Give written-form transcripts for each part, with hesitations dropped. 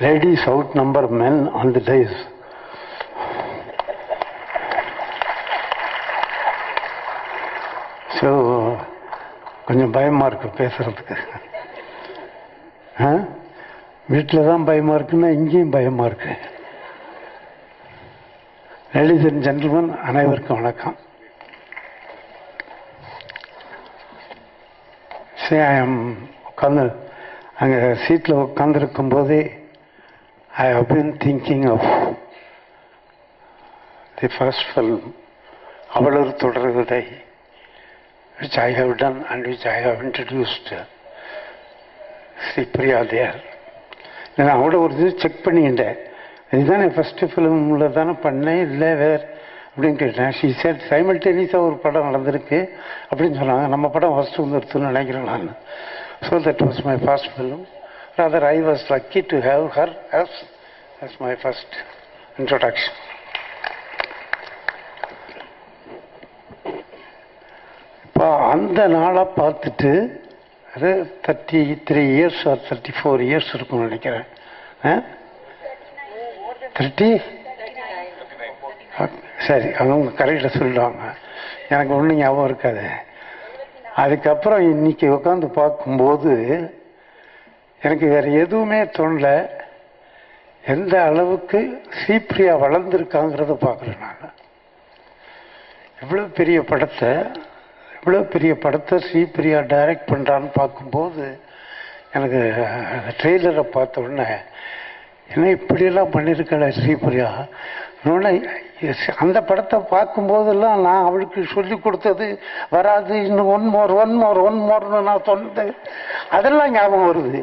ladies outnumber men on the days. So கொஞ்சம் பயமாக இருக்குது பேசுகிறதுக்கு. வீட்டில் தான் பயமாக இருக்குன்னா இங்கேயும் பயமாக இருக்கு. லேடிஸ் அண்ட் ஜென்டில்மேன், அனைவருக்கும் வணக்கம். உட்காந்து அங்கே சீட்டில் உட்காந்துருக்கும் போதே I have been thinking of the first film Aval Oru Thodar Kathai, which I have done and which I have introduced Sri Priya there. நான் அவட ஒரு இது செக் பண்ணிக்கிட்டேன், இதுதானே ஃபஸ்ட்டு ஃபிலிமில் தானே பண்ணேன், இல்லை வேறு அப்படின்னு கேட்டேன். ஷீ செட் சைமல்டேனியஸாக ஒரு படம் நடந்திருக்கு அப்படின்னு சொன்னாங்க. நம்ம படம் ஃபஸ்ட்டு வந்துருத்துன்னு நினைக்கிறேன் நான். So that was my first film. Rather I was lucky to have her as my first introduction. இப்போ அந்த நாளாக பார்த்துட்டு அது 33 years or 34 years இருக்கும்னு நினைக்கிறேன். 30 சரி, அவங்க கரெக்டாக சொல்லுவாங்க, எனக்கு ஒன்றும் ஞாபகம் இருக்காது. அதுக்கப்புறம் இன்னைக்கு உட்காந்து பார்க்கும்போது எனக்கு வேறு எதுவுமே தோணலை. எந்த அளவுக்கு ஸ்ரீபிரியா வளர்ந்துருக்காங்கிறத பார்க்குறேன் நான். இவ்வளோ பெரிய படத்தை ஸ்ரீபிரியா டைரக்ட் பண்ணுறான்னு பார்க்கும்போது எனக்கு ட்ரெய்லரை பார்த்த உடனே என்ன இப்படியெல்லாம் பண்ணியிருக்கல ஸ்ரீபிரியா. இன்னொன்று அந்த படத்தை பார்க்கும்போதெல்லாம் நான் அவளுக்கு சொல்லி கொடுத்தது வராது, இன்னும் ஒன் மோர்னு நான் சொன்னது அதெல்லாம் ஞாபகம் வருது.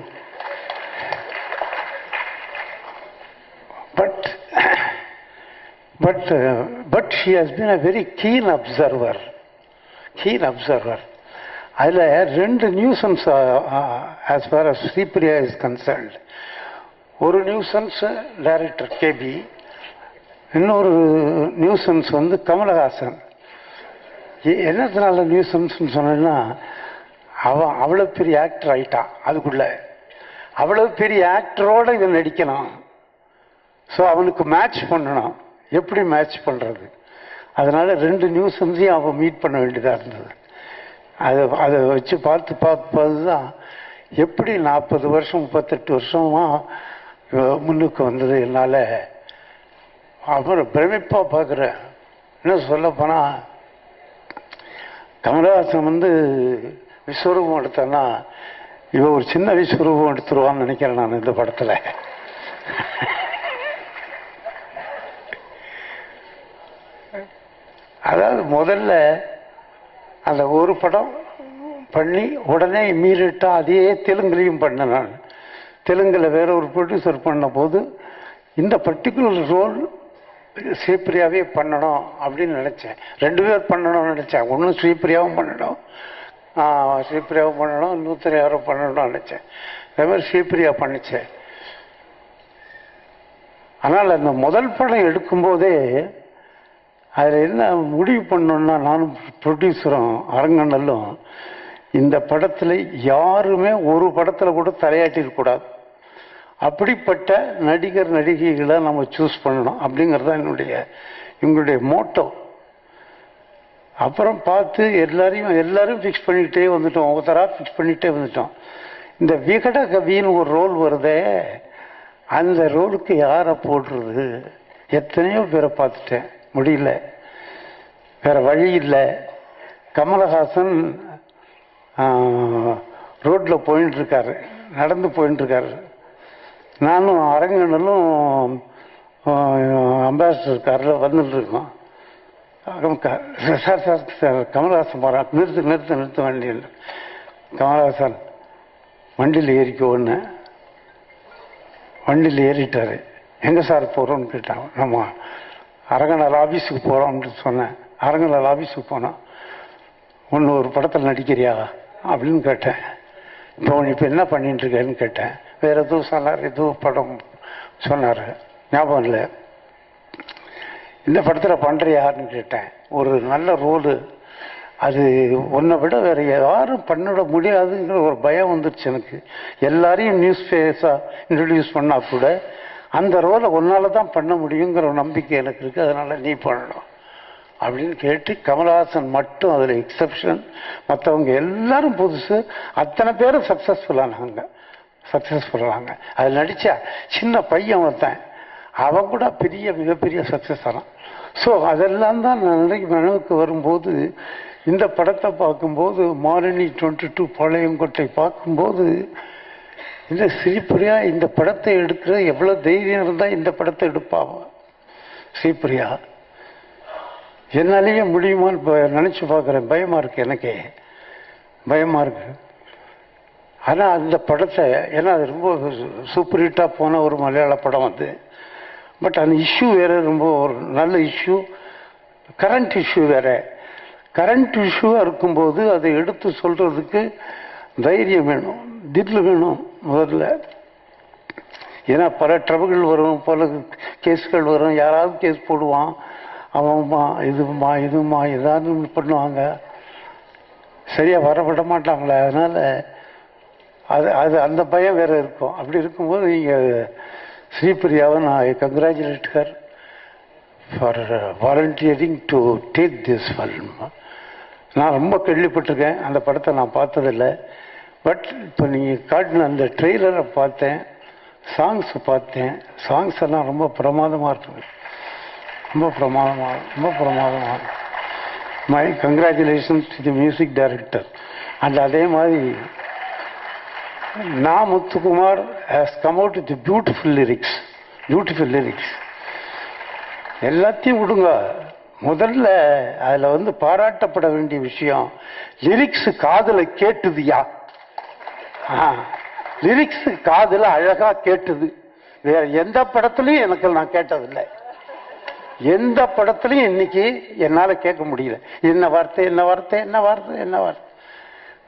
But she has been a very keen observer. அதில் 2 nuisance as far as Sripriya is concerned. ஒரு நியூசன்ஸ் டைரக்டர் கேபி, இன்னொரு நியூசன்ஸ் கமலஹாசன். என்னத்தினால நியூசன்ஸ்னு சொன்னா, அவ்வளோ பெரிய ஆக்டர் ஆயிட்டான். அதுக்குள்ள அவ்வளோ பெரிய ஆக்டரோடு இவன் நடிக்கணும். ஸோ அவனுக்கு மேட்ச் பண்ணணும். எப்படி மேட்ச் பண்ணுறது? அதனால் 2 நியூஸையும் அவன் மீட் பண்ண வேண்டியதாக இருந்தது. அதை வச்சு பார்த்து தான் எப்படி 40 வருஷம் 38 வருஷமாக முன்னுக்கு வந்தது. என்னால் அவரை பிரமிப்பாக பார்க்குறேன். என்ன சொல்லப்போனால், கமலஹாசன் விஸ்வரூபம் எடுத்தான்னா இவன் ஒரு சின்ன விஸ்வரூபம் எடுத்துருவான்னு நினைக்கிறேன் நான் இந்த படத்தில். அதாவது முதல்ல அந்த ஒரு படம் பண்ணி உடனே இம்மீடியட்டாக அதே தெலுங்குலையும் பண்ணேன் நான். தெலுங்கில் வேற ஒரு ப்ரொடியூசர் பண்ண போது இந்த பர்டிகுலர் ரோல் ஸ்ரீபிரியாவே பண்ணணும் அப்படின்னு நினச்சேன். 2 பேர் பண்ணணும்னு நினச்சேன். ஒன்று ஸ்ரீபிரியாவும் பண்ணணும், இன்னொருத்தர் யாரோ பண்ணணும்னு நினச்சேன். அதே மாதிரி ஸ்ரீபிரியா பண்ணிச்சேன். ஆனால் அந்த முதல் படம் எடுக்கும்போதே அதில் என்ன முடிவு பண்ணோன்னா, நானும் ப்ரொடியூசரும் அரங்கண்ணலும் இந்த படத்தில் யாருமே ஒரு படத்தில் கூட தலையாட்டிருக்கக்கூடாது. அப்படிப்பட்ட நடிகர் நடிகைகளை நம்ம சூஸ் பண்ணணும் அப்படிங்கிறது தான் எங்களுடைய மோட்டோ. அப்புறம் பார்த்து எல்லாரும் ஃபிக்ஸ் பண்ணிக்கிட்டே வந்துட்டோம். ஒவ்வொருத்தராக ஃபிக்ஸ் பண்ணிகிட்டே வந்துட்டோம். இந்த விகட கவின்னு ஒரு ரோல் வருதே, அந்த ரோலுக்கு யாரை போடுறது? எத்தனையோ பேரை பார்த்துட்டேன், முடியல, வேற வழி இல்லை. கமலஹாசன் ரோட்டில் போயின்ட்டுருக்காரு, நடந்து போயின்ட்டுருக்காரு. நானும் அரங்கனும் அம்பாசிடர் காரில் வந்துட்டுருக்கோம். சார் கமலஹாசன் போகிறான், நிறுத்து வண்டி. கமலஹாசன் வண்டியில் ஏறிக்கோன்னு வண்டியில் ஏறிட்டார். எங்கே சார் போகிறோன்னு கேட்டான். நம்ம அரங்கநாள் ஆஃபீஸுக்கு போகிறோம் அப்படின்னு சொன்னேன். அரங்கநாள் ஆஃபீஸுக்கு போனோம். ஒரு படத்தில் நடிக்கிறியா அப்படின்னு கேட்டேன். இப்போ என்ன பண்ணிட்டு இருக்கேன்னு கேட்டேன். வேறு எதுவும் சொன்னார், எதுவும் படம் சொன்னார், ஞாபகம் இல்லை. இந்த படத்தில் பண்ணுறியான்னு கேட்டேன். ஒரு நல்ல ரோலு அது உன்னை விட வேற யாரும் பண்ணிட முடியாதுங்கிற ஒரு பயம் வந்துருச்சு எனக்கு. எல்லாரையும் நியூஸ் ஃபேஸாக இன்ட்ரடியூஸ் பண்ணால் கூட அந்த ரோலை ஒன்னால தான் பண்ண முடியுங்கிற ஒரு நம்பிக்கை எனக்கு இருக்குது. அதனால் நீ பண்ணணும் அப்படின்னு கேட்டு கமல்ஹாசன் மட்டும் அதில் எக்ஸப்ஷன். மற்றவங்க எல்லாரும் புதுசு, அத்தனை பேரும் சக்ஸஸ்ஃபுல்லானாங்க. அதில் நடித்தா சின்ன பையன் ஒருத்தன், அவன் கூட மிகப்பெரிய சக்ஸஸ் ஆனான். ஸோ அதெல்லாம் தான் நினைவுக்கு வரும்போது இந்த படத்தை பார்க்கும்போது, மாலினி 22 பாளையங்கோட்டை பார்க்கும்போது, இந்த ஸ்ரீபிரியா இந்த படத்தை எடுக்கிற எவ்வளோ தைரியம் இருந்தால் இந்த படத்தை எடுப்பாங்க. ஸ்ரீபிரியா என்னாலேயே முடியுமான்னு நினச்சி பார்க்குறேன். பயமாக இருக்குது, எனக்கே பயமாக இருக்குது. ஆனால் அந்த படத்தை, ஏன்னா அது ரொம்ப சூப்பர் ஹிட்டாக போன ஒரு மலையாள படம் அது. பட் அந்த இஷ்யூ வேறு, ரொம்ப ஒரு நல்ல இஷ்யூ, கரண்ட் இஷ்யூ வேறு. கரண்ட் இஷ்யூவாக இருக்கும்போது அதை எடுத்து சொல்கிறதுக்கு தைரியம் வேணும், தில்லு வேணும் முதல்ல. ஏன்னா பல ட்ரபுள் வரும், பல கேஸ்கள் வரும், யாராவது கேஸ் போடுவான், அவன்மா இதுமா ஏதாவது பண்ணுவாங்க, சரியாக வரவிட மாட்டாங்களே. அதனால் அது அந்த பயம் வேறு இருக்கும். அப்படி இருக்கும்போது நீங்கள் ஸ்ரீபிரியாவை நான் congratulate her for volunteering to take this film. நான் ரொம்ப கேள்விப்பட்டிருக்கேன், அந்த படத்தை நான் பார்த்ததில்லை. பட் இப்போ நீங்கள் காட்டின அந்த ட்ரெய்லரை பார்த்தேன், சாங்ஸ் பார்த்தேன். சாங்ஸ் எல்லாம் ரொம்ப பிரமாதமாக இருக்குது, ரொம்ப பிரமாதமாக. My congratulations to the music director. And அதே மாதிரி நான் Muthukumar has come out with beautiful lyrics. எல்லாத்தையும் விடுங்க, முதல்ல அதில் பாராட்டப்பட வேண்டிய விஷயம், லிரிக்ஸ் காதில் கேட்டுதுயா. லிரிக்ஸ் காதில் அழகா கேட்டுது. வேற எந்த படத்துலையும் எனக்கு நான் கேட்டதில்லை. எந்த படத்துலையும் இன்னைக்கு என்னால் கேட்க முடியல. என்ன வார்த்தை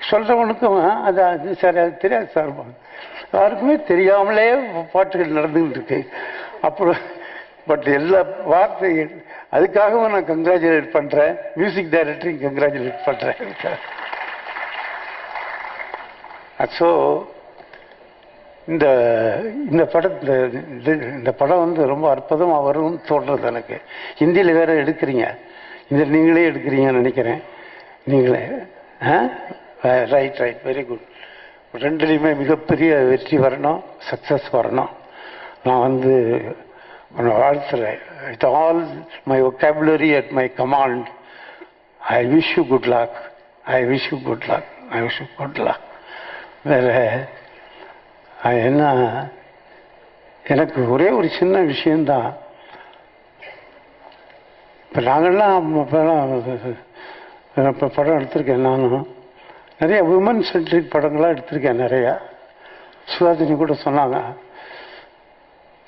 சொல்றவனுக்கும் அது சரி, அது தெரியாது சார், யாருக்குமே தெரியாமலே பாட்டுகள் நடந்துகிட்டு இருக்கு. அப்புறம் பட் எல்லா வார்த்தைகள், அதுக்காகவும் நான் கங்க்ராச்சுலேட் பண்றேன், மியூசிக் டைரக்டரையும் கங்க்ராச்சுலேட் பண்றேன். ஸோ இந்த படம் ரொம்ப அற்புதமாக வரும்னு தோன்றது எனக்கு. ஹிந்தியில் வேற எடுக்கிறீங்க, நீங்களே எடுக்கிறீங்கன்னு நினைக்கிறேன். நீங்களே ரைட் வெரி குட். ரெண்டுலேயுமே மிகப்பெரிய வெற்றி வரணும், சக்ஸஸ் வரணும். நான் உன்னை வாழ்த்துறேன். With all my vocabulary at my command, I wish you good luck. வேற என்ன, எனக்கு ஒரே ஒரு சின்ன விஷயந்தான். இப்போ நாங்கள்லாம் இப்போ படம் எடுத்திருக்கேன், நானும் நிறைய விமன் சென்ட்ரிக் படங்களாக எடுத்திருக்கேன் நிறையா. சுஹாசினி கூட சொன்னாங்க,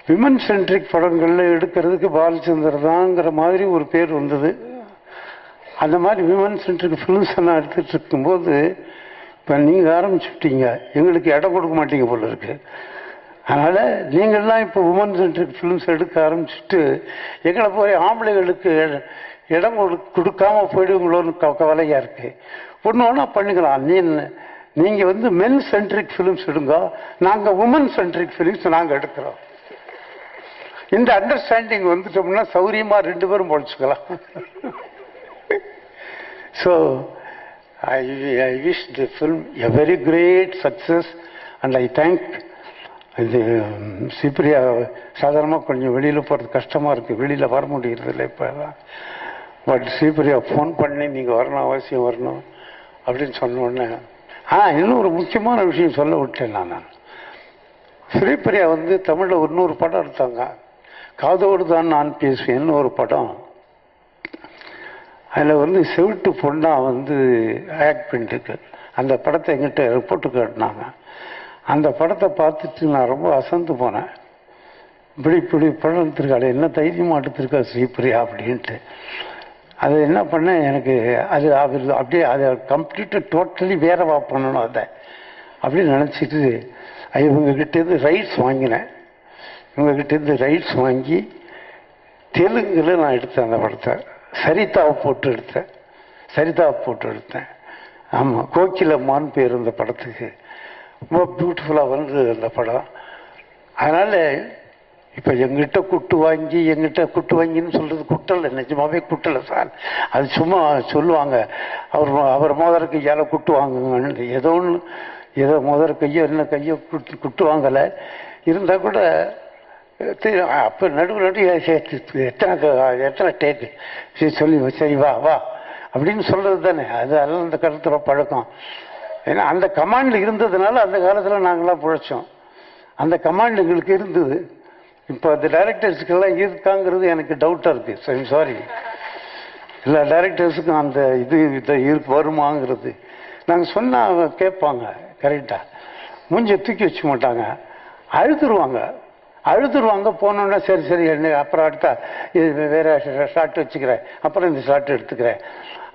விமன் சென்ட்ரிக் படங்களில் எடுக்கிறதுக்கு பாலச்சந்தர் தாங்கிற மாதிரி ஒரு பேர் வந்தது. அந்த மாதிரி விமன் சென்ட்ரிக் ஃபிலிம்ஸ் எல்லாம் எடுத்துகிட்டு இருக்கும்போது இப்போ நீங்கள் ஆரம்பிச்சுட்டீங்க, எங்களுக்கு இடம் கொடுக்க மாட்டீங்க போல இருக்கு. அதனால் நீங்கள்லாம் இப்போ உமன் சென்ட்ரிக் ஃபிலிம்ஸ் எடுக்க ஆரம்பிச்சுட்டு எங்களை போய் ஆம்பளைகளுக்கு இடம் கொடுக்காம போயிடுவங்களோன்னு கவலையாக இருக்குது. ஒன்று ஒன்றா பண்ணிக்கலாம். நீங்கள் மென் சென்ட்ரிக் ஃபிலிம்ஸ் எடுங்க, நாங்கள் உமன் சென்ட்ரிக் ஃபிலிம்ஸ் நாங்கள் எடுக்கிறோம். இந்த அண்டர்ஸ்டாண்டிங் வந்துட்டோம்னா சௌரியமாக 2 பேரும் பொழைச்சிக்கலாம். So I wish the film a very great success and I thank Sripriya. சாதாரணமாக கொஞ்சம் வெளியில் போகிறது கஷ்டமாக இருக்குது, வெளியில் வர முடியறதில்லை இப்போதான். பட் ஸ்ரீபிரியா ஃபோன் பண்ணி நீங்கள் வரணும், அவசியம் வரணும் அப்படின்னு சொன்னோடனே இன்னும் ஒரு முக்கியமான விஷயம் சொல்ல விட்டேன் நான். ஸ்ரீபிரியா தமிழில் இன்னொரு படம் எடுத்தாங்க, காதோடு தான் நான் பேசுவேன்னு ஒரு படம். அதில் செவிட்டு பொண்ணாக ஆக்ட் பண்ணிட்டு அந்த படத்தை எங்கிட்ட ரிப்போர்ட்டு காட்டினாங்க. அந்த படத்தை பார்த்துட்டு நான் ரொம்ப அசந்து போனேன். இப்படி படம் எடுத்திருக்காள், என்ன தைரியமாக எடுத்திருக்கா ஸ்ரீபிரியா அப்படின்ட்டு. அது என்ன பண்ணேன், எனக்கு அது அப்படியே அதை கம்ப்ளீட்டாக டோட்டலி வேறவா பண்ணணும் அதை அப்படின்னு நினச்சிட்டு இவங்ககிட்டேருந்து ரைட்ஸ் வாங்கினேன். இவங்ககிட்டேருந்து ரைட்ஸ் வாங்கி தெலுங்கில் நான் எடுத்தேன் அந்த படத்தை. சரிதாவை போட்டு எடுத்தேன். சரிதா போட்டு எடுத்தேன். ஆமாம், கோகிலம்மான்னு பேர் இந்த படத்துக்கு. ரொம்ப பியூட்டிஃபுல்லாக வந்து அந்த படம். அதனால் இப்போ எங்கிட்ட குட்டு வாங்கின்னு சொல்கிறது குட்டலை, நிஜமாவே குட்டலை சார். அது சும்மா சொல்லுவாங்க, அவர் மோதிர கையால் குட்டு வாங்குங்கன்னு. ஏதோ மோதிர கையோ என்ன கையோ குட்டு வாங்கலை. இருந்தால் கூட அப்போ நடுவு எத்தனை டேக்கு சொல்லி சரி வா வா அப்படின்னு சொல்கிறது தானே. அதெல்லாம் அந்த காலத்தில் பழக்கம். ஏன்னா அந்த கமாண்ட் இருந்ததுனால அந்த காலத்தில் நாங்களாம் பிழைச்சோம். அந்த கமாண்ட் எங்களுக்கு இருந்தது. இப்போ அந்த டைரக்டர்ஸுக்கெல்லாம் இருக்காங்கிறது எனக்கு டவுட்டாக இருக்குது. சரி, சாரி, எல்லா டைரக்டர்ஸுக்கும் அந்த வருமாங்கிறது. நாங்கள் சொன்னால் கேட்பாங்க கரெக்டாக, மூஞ்சி தூக்கி வச்சுக்க மாட்டாங்க, அழுதுருவாங்க. போனோன்னா சரி சரி என்ன அப்புறம் அடுத்தா இது வேறு ஷார்ட் வச்சுக்கிறேன், அப்புறம் இந்த ஷார்ட் எடுத்துக்கிறேன்.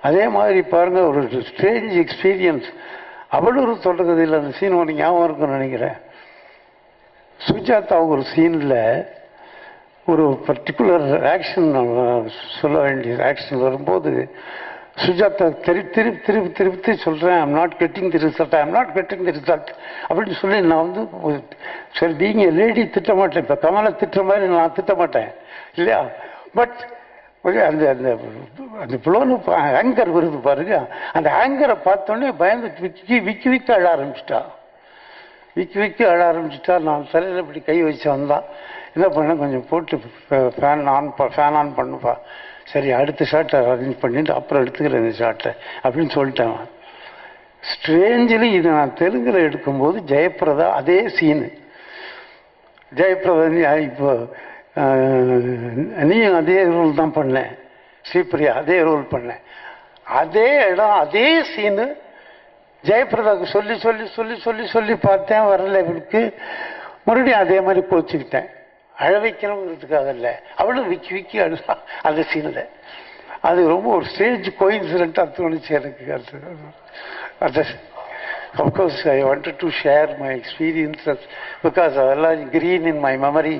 அதே மாதிரி பாருங்கள், ஒரு ஸ்ட்ரேஞ்ச் எக்ஸ்பீரியன்ஸ். அவளூர் தொடர்கதையில் அந்த சீன் ஒன்று ஞாபகம் இருக்குன்னு நினைக்கிறேன். சுஜாதா ஒரு சீனில் ஒரு பர்டிகுலர் ஆக்ஷன் சொல்ல வேண்டிய ஆக்ஷன் வரும்போது சுஜாதா திருப்பி சொல்கிறேன், I'm not getting the result அப்படின்னு சொல்லி நான் வந்து சரி பீங் எ லேடி திட்ட மாட்டேன். இப்போ கமலை திட்டுற மாதிரி நான் திட்ட மாட்டேன் இல்லையா. பட் அந்த அந்த அந்த புலோனு ஆங்கர் வருது பாருங்க, அந்த ஆங்கரை பார்த்தோன்னே பயந்து விக்கி அழ ஆரம்பிச்சிட்டா. நான் தலையில் இப்படி கை வச்சு வந்தான். என்ன பண்ணேன், கொஞ்சம் போட்டு ஃபேன் ஆன் பண்ணுப்பா. சரி, அடுத்த ஷார்ட்டை அரேஞ்ச் பண்ணிட்டு அப்புறம் எடுத்துக்கிறேன் இந்த ஷார்ட்டை அப்படின்னு சொல்லிட்டேன். ஸ்ட்ரேஞ்சிலி இது நான் தெலுங்கில் எடுக்கும்போது ஜெயபிரதா அதே சீனு. ஜெயபிரதா இப்போ நீயும் அதே ரோல் தான் பண்ணேன், ஸ்ரீபிரியா அதே ரோல் பண்ணேன். அதே இடம் அதே சீனு ஜெயபிரதாவுக்கு சொல்லி சொல்லி சொல்லி சொல்லி சொல்லி பார்த்தேன், வரல இவருக்கு. மறுபடியும் அதே மாதிரி கோச்சிக்கிட்டேன். அழ வைக்கணுங்கிறதுக்காக இல்லை, அவளும் விக்கி அழுதா அந்த சீனில். அது ரொம்ப ஒரு ஸ்டேஜ் கோயின்சிடென்ட்டாக தோணுச்சு எனக்கு. அது of course I wanted to share my experiences because அதெல்லாம் கிரீன் இன் மை மெமரி.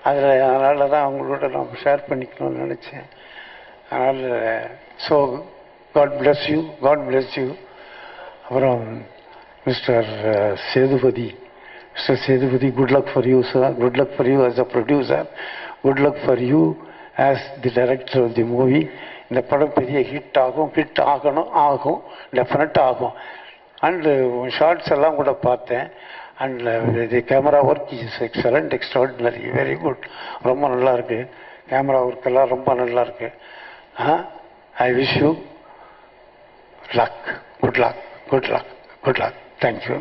அதனால தான் அவங்களோட நான் ஷேர் பண்ணிக்கணும்னு நினச்சேன். அதனால் ஸோ காட் பிளஸ் யூ. அப்புறம் mister Sethupathi, good luck for you, sir. Good luck for you as a producer. Good luck for you as the director of the movie. இந்த படம் பெரிய ஹிட் ஆகும், டெஃபினட் ஆகும். அண்டு ஷார்ட்ஸ் எல்லாம் கூட பார்த்தேன். And the camera work is excellent, extraordinary, very good. ரொம்ப நல்லாயிருக்கு, கேமரா ஒர்க்கெல்லாம் ரொம்ப நல்லாயிருக்கு. ஐ wish you luck. Good luck. Thank you.